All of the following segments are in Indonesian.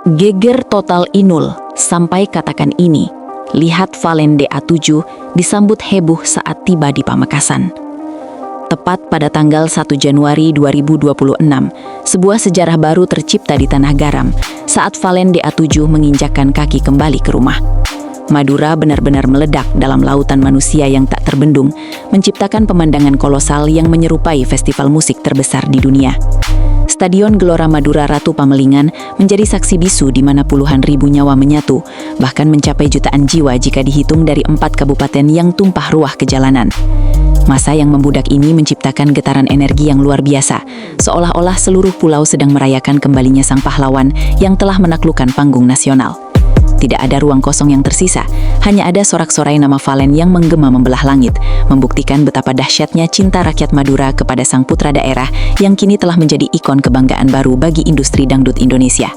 Geger total Inul, sampai katakan ini. Lihat Valen DA7 disambut heboh saat tiba di Pamekasan. Tepat pada tanggal 1 Januari 2026, sebuah sejarah baru tercipta di Tanah Garam saat Valen DA7 menginjakkan kaki kembali ke rumah. Madura benar-benar meledak dalam lautan manusia yang tak terbendung, menciptakan pemandangan kolosal yang menyerupai festival musik terbesar di dunia. Stadion Gelora Madura Ratu Pamelingan menjadi saksi bisu di mana puluhan ribu nyawa menyatu, bahkan mencapai jutaan jiwa jika dihitung dari 4 kabupaten yang tumpah ruah ke jalanan. Masa yang membudak ini menciptakan getaran energi yang luar biasa, seolah-olah seluruh pulau sedang merayakan kembalinya sang pahlawan yang telah menaklukkan panggung nasional. Tidak ada ruang kosong yang tersisa, hanya ada sorak-sorai nama Valen yang menggema membelah langit, membuktikan betapa dahsyatnya cinta rakyat Madura kepada sang putra daerah yang kini telah menjadi ikon kebanggaan baru bagi industri dangdut Indonesia.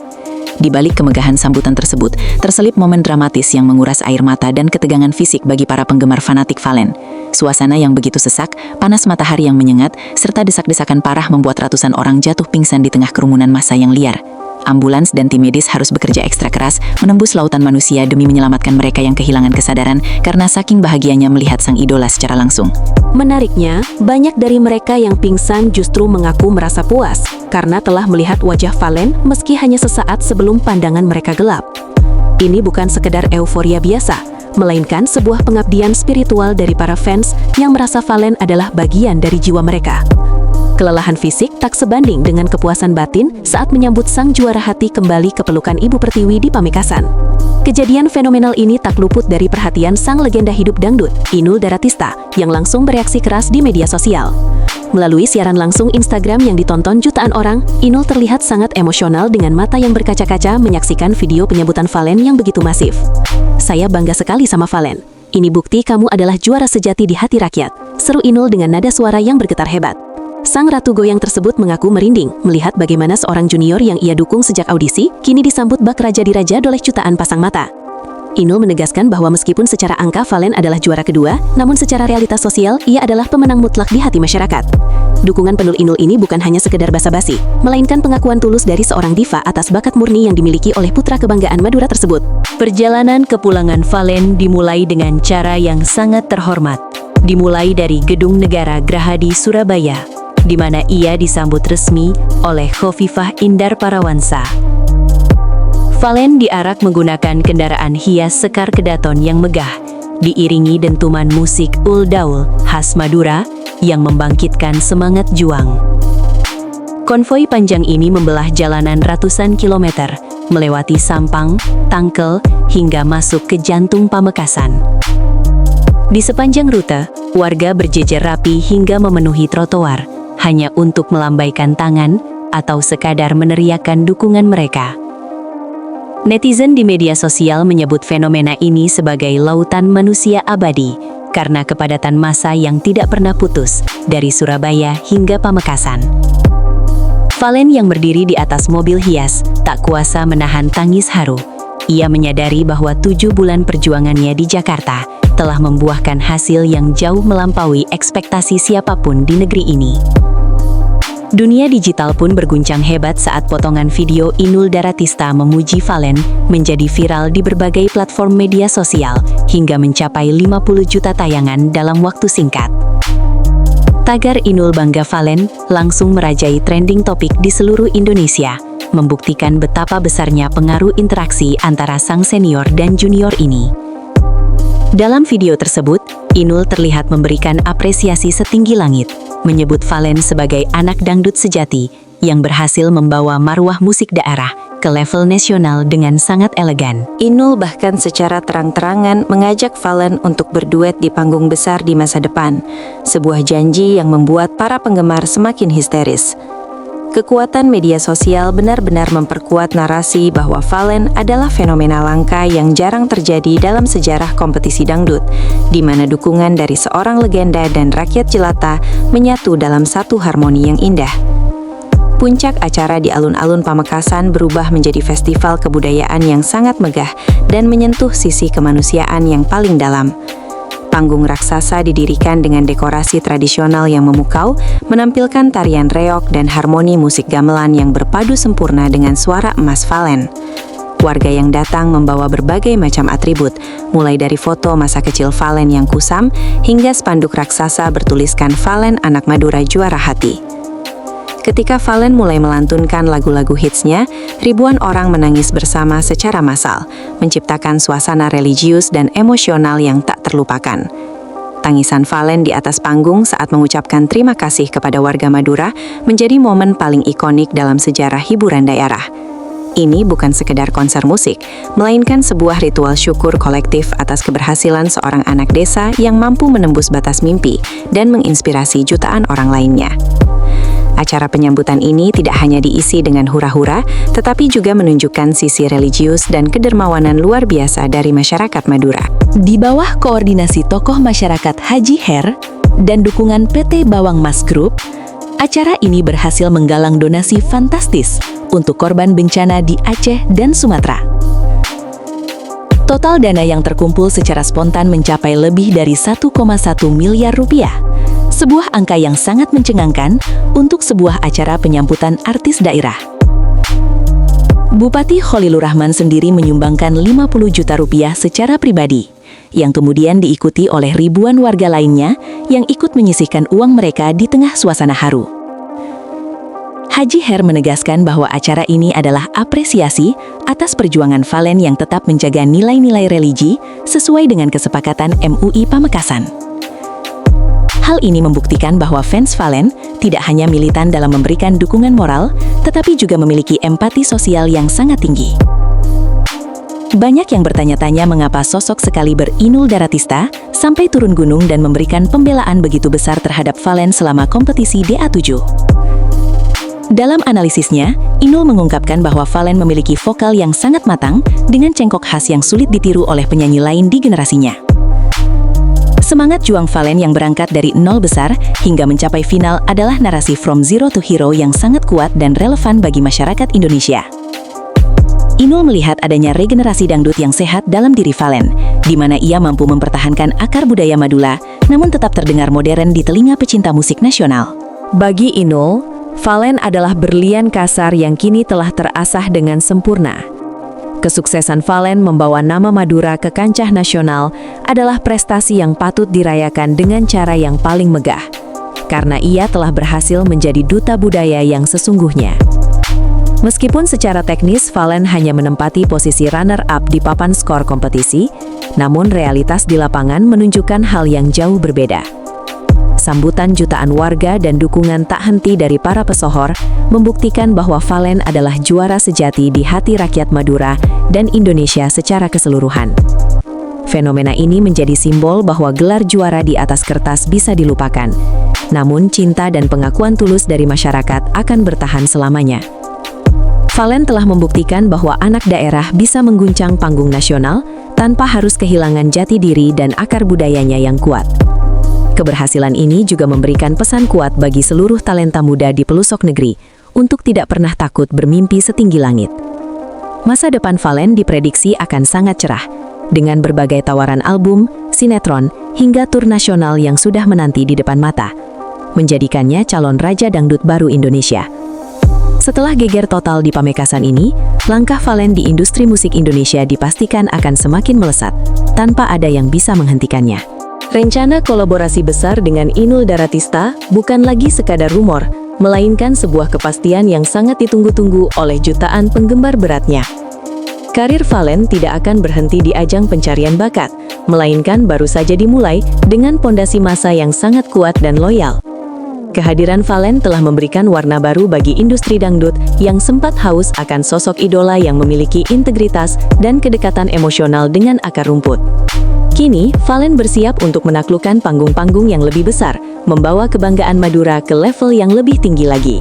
Di balik kemegahan sambutan tersebut, terselip momen dramatis yang menguras air mata dan ketegangan fisik bagi para penggemar fanatik Valen. Suasana yang begitu sesak, panas matahari yang menyengat, serta desak-desakan parah membuat ratusan orang jatuh pingsan di tengah kerumunan massa yang liar. Ambulans dan tim medis harus bekerja ekstra keras menembus lautan manusia demi menyelamatkan mereka yang kehilangan kesadaran karena saking bahagianya melihat sang idola secara langsung. Menariknya, banyak dari mereka yang pingsan justru mengaku merasa puas karena telah melihat wajah Valen meski hanya sesaat sebelum pandangan mereka gelap. Ini bukan sekedar euforia biasa, melainkan sebuah pengabdian spiritual dari para fans yang merasa Valen adalah bagian dari jiwa mereka. Kelelahan fisik tak sebanding dengan kepuasan batin saat menyambut sang juara hati kembali ke pelukan Ibu Pertiwi di Pamekasan. Kejadian fenomenal ini tak luput dari perhatian sang legenda hidup dangdut, Inul Daratista, yang langsung bereaksi keras di media sosial. Melalui siaran langsung Instagram yang ditonton jutaan orang, Inul terlihat sangat emosional dengan mata yang berkaca-kaca menyaksikan video penyambutan Valen yang begitu masif. "Saya bangga sekali sama Valen. Ini bukti kamu adalah juara sejati di hati rakyat," seru Inul dengan nada suara yang bergetar hebat. Sang ratu goyang tersebut mengaku merinding melihat bagaimana seorang junior yang ia dukung sejak audisi kini disambut bak raja diraja oleh jutaan pasang mata. Inul menegaskan bahwa meskipun secara angka Valen adalah juara kedua, namun secara realitas sosial ia adalah pemenang mutlak di hati masyarakat. Dukungan penuh Inul ini bukan hanya sekedar basa-basi, melainkan pengakuan tulus dari seorang diva atas bakat murni yang dimiliki oleh putra kebanggaan Madura tersebut. Perjalanan kepulangan Valen dimulai dengan cara yang sangat terhormat. Dimulai dari Gedung Negara Gerahadi Surabaya, di mana ia disambut resmi oleh Khofifah Indar Parawansa. Valen diarak menggunakan kendaraan hias Sekar Kedaton yang megah, diiringi dentuman musik Ul-Daul khas Madura yang membangkitkan semangat juang. Konvoi panjang ini membelah jalanan ratusan kilometer, melewati Sampang, Tangkel, hingga masuk ke jantung Pamekasan. Di sepanjang rute, warga berjejer rapi hingga memenuhi trotoar, hanya untuk melambaikan tangan atau sekadar meneriakkan dukungan mereka. Netizen di media sosial menyebut fenomena ini sebagai lautan manusia abadi karena kepadatan massa yang tidak pernah putus dari Surabaya hingga Pamekasan. Valen yang berdiri di atas mobil hias tak kuasa menahan tangis haru. Ia menyadari bahwa 7 bulan perjuangannya di Jakarta telah membuahkan hasil yang jauh melampaui ekspektasi siapapun di negeri ini. Dunia digital pun berguncang hebat saat potongan video Inul Daratista memuji Valen menjadi viral di berbagai platform media sosial hingga mencapai 50 juta tayangan dalam waktu singkat. Tagar Inul bangga Valen langsung merajai trending topik di seluruh Indonesia, membuktikan betapa besarnya pengaruh interaksi antara sang senior dan junior ini. Dalam video tersebut, Inul terlihat memberikan apresiasi setinggi langit, menyebut Valen sebagai anak dangdut sejati yang berhasil membawa marwah musik daerah ke level nasional dengan sangat elegan. Inul bahkan secara terang-terangan mengajak Valen untuk berduet di panggung besar di masa depan, sebuah janji yang membuat para penggemar semakin histeris. Kekuatan media sosial benar-benar memperkuat narasi bahwa Valen adalah fenomena langka yang jarang terjadi dalam sejarah kompetisi dangdut, di mana dukungan dari seorang legenda dan rakyat jelata menyatu dalam satu harmoni yang indah. Puncak acara di alun-alun Pamekasan berubah menjadi festival kebudayaan yang sangat megah dan menyentuh sisi kemanusiaan yang paling dalam. Panggung raksasa didirikan dengan dekorasi tradisional yang memukau, menampilkan tarian reog dan harmoni musik gamelan yang berpadu sempurna dengan suara emas Valen. Warga yang datang membawa berbagai macam atribut, mulai dari foto masa kecil Valen yang kusam hingga spanduk raksasa bertuliskan Valen anak Madura juara hati. Ketika Valen mulai melantunkan lagu-lagu hitsnya, ribuan orang menangis bersama secara massal, menciptakan suasana religius dan emosional yang tak terlupakan. Tangisan Valen di atas panggung saat mengucapkan terima kasih kepada warga Madura menjadi momen paling ikonik dalam sejarah hiburan daerah. Ini bukan sekedar konser musik, melainkan sebuah ritual syukur kolektif atas keberhasilan seorang anak desa yang mampu menembus batas mimpi dan menginspirasi jutaan orang lainnya. Acara penyambutan ini tidak hanya diisi dengan hura-hura, tetapi juga menunjukkan sisi religius dan kedermawanan luar biasa dari masyarakat Madura. Di bawah koordinasi tokoh masyarakat Haji Her dan dukungan PT Bawang Mas Group, acara ini berhasil menggalang donasi fantastis untuk korban bencana di Aceh dan Sumatera. Total dana yang terkumpul secara spontan mencapai lebih dari 1,1 miliar rupiah. Sebuah angka yang sangat mencengangkan untuk sebuah acara penyambutan artis daerah. Bupati Khalilur Rahman sendiri menyumbangkan 50 juta rupiah secara pribadi, yang kemudian diikuti oleh ribuan warga lainnya yang ikut menyisihkan uang mereka di tengah suasana haru. Haji Her menegaskan bahwa acara ini adalah apresiasi atas perjuangan Valen yang tetap menjaga nilai-nilai religi sesuai dengan kesepakatan MUI Pamekasan. Hal ini membuktikan bahwa fans Valen tidak hanya militan dalam memberikan dukungan moral, tetapi juga memiliki empati sosial yang sangat tinggi. Banyak yang bertanya-tanya mengapa sosok sekaliber Inul Daratista sampai turun gunung dan memberikan pembelaan begitu besar terhadap Valen selama kompetisi DA7. Dalam analisisnya, Inul mengungkapkan bahwa Valen memiliki vokal yang sangat matang dengan cengkok khas yang sulit ditiru oleh penyanyi lain di generasinya. Semangat juang Valen yang berangkat dari nol besar hingga mencapai final adalah narasi From Zero to Hero yang sangat kuat dan relevan bagi masyarakat Indonesia. Inul melihat adanya regenerasi dangdut yang sehat dalam diri Valen, di mana ia mampu mempertahankan akar budaya Madura, namun tetap terdengar modern di telinga pecinta musik nasional. Bagi Inul, Valen adalah berlian kasar yang kini telah terasah dengan sempurna. Kesuksesan Valen membawa nama Madura ke kancah nasional adalah prestasi yang patut dirayakan dengan cara yang paling megah, karena ia telah berhasil menjadi duta budaya yang sesungguhnya. Meskipun secara teknis Valen hanya menempati posisi runner-up di papan skor kompetisi, namun realitas di lapangan menunjukkan hal yang jauh berbeda. Sambutan jutaan warga dan dukungan tak henti dari para pesohor membuktikan bahwa Valen adalah juara sejati di hati rakyat Madura dan Indonesia secara keseluruhan. Fenomena ini menjadi simbol bahwa gelar juara di atas kertas bisa dilupakan, namun cinta dan pengakuan tulus dari masyarakat akan bertahan selamanya. Valen telah membuktikan bahwa anak daerah bisa mengguncang panggung nasional tanpa harus kehilangan jati diri dan akar budayanya yang kuat. Keberhasilan ini juga memberikan pesan kuat bagi seluruh talenta muda di pelosok negeri untuk tidak pernah takut bermimpi setinggi langit. Masa depan Valen diprediksi akan sangat cerah, dengan berbagai tawaran album, sinetron, hingga tur nasional yang sudah menanti di depan mata, menjadikannya calon raja dangdut baru Indonesia. Setelah geger total di Pamekasan ini, langkah Valen di industri musik Indonesia dipastikan akan semakin melesat, tanpa ada yang bisa menghentikannya. Rencana kolaborasi besar dengan Inul Daratista bukan lagi sekadar rumor, melainkan sebuah kepastian yang sangat ditunggu-tunggu oleh jutaan penggemar beratnya. Karir Valen tidak akan berhenti di ajang pencarian bakat, melainkan baru saja dimulai dengan pondasi massa yang sangat kuat dan loyal. Kehadiran Valen telah memberikan warna baru bagi industri dangdut yang sempat haus akan sosok idola yang memiliki integritas dan kedekatan emosional dengan akar rumput. Kini, Valen bersiap untuk menaklukkan panggung-panggung yang lebih besar, membawa kebanggaan Madura ke level yang lebih tinggi lagi.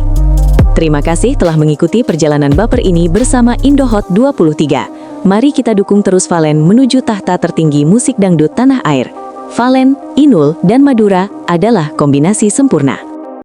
Terima kasih telah mengikuti perjalanan baper ini bersama Indohot 23. Mari kita dukung terus Valen menuju tahta tertinggi musik dangdut tanah air. Valen, Inul, dan Madura adalah kombinasi sempurna.